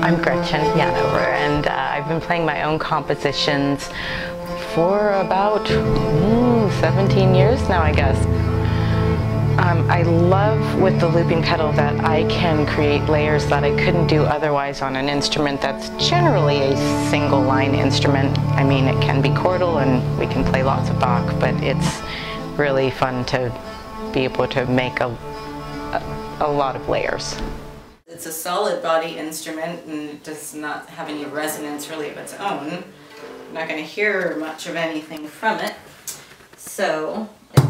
I'm Gretchen Yanover, and I've been playing my own compositions for about 17 years now, I guess. I love with the looping pedal that I can create layers that I couldn't do otherwise on an instrument that's generally a single line instrument. I mean, it can be chordal and we can play lots of Bach, but it's really fun to be able to make a lot of layers. It's a solid body instrument and it does not have any resonance really of its own. I'm not going to hear much of anything from it. So it's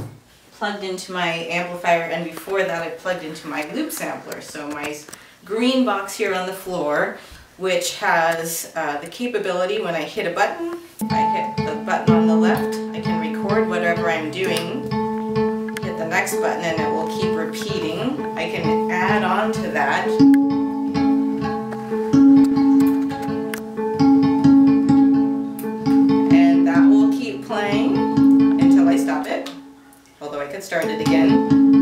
plugged into my amplifier, and before that I plugged into my loop sampler. So my green box here on the floor, which has the capability when I hit a button, I hit the button on the left, I can record whatever I'm doing, hit the next button and it will keep repeating. I can add on to that. And that will keep playing until I stop it, although I could start it again.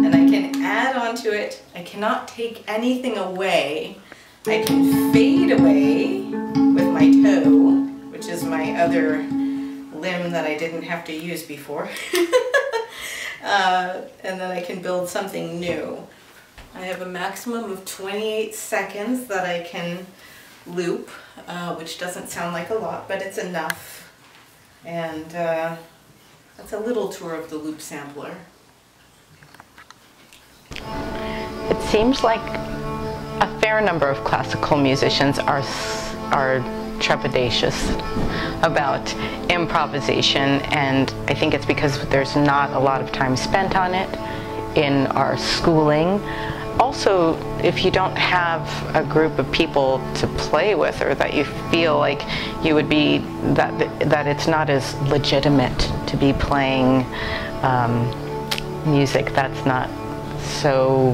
And I can add on to it. I cannot take anything away. I can fade away with my toe, which is my other limb that I didn't have to use before. And then I can build something new. I have a maximum of 28 seconds that I can loop, which doesn't sound like a lot, but it's enough. And that's a little tour of the loop sampler. It seems like a fair number of classical musicians are trepidatious about improvisation, and I think it's because there's not a lot of time spent on it in our schooling. Also, if you don't have a group of people to play with, or that you feel like you would be, that it's not as legitimate to be playing music that's not so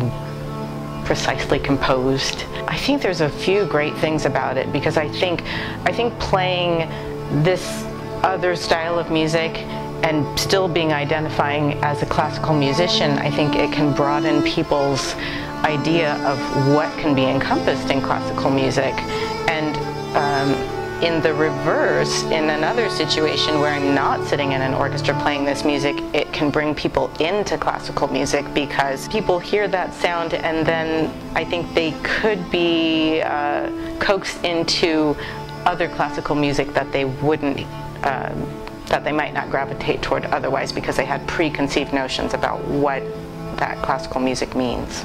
precisely composed. I think there's a few great things about it, because I think playing this other style of music and still being identifying as a classical musician, I think it can broaden people's idea of what can be encompassed in classical music. And in the reverse, in another situation where I'm not sitting in an orchestra playing this music, it can bring people into classical music, because people hear that sound and then I think they could be coaxed into other classical music that they wouldn't, that they might not gravitate toward otherwise, because they had preconceived notions about what that classical music means.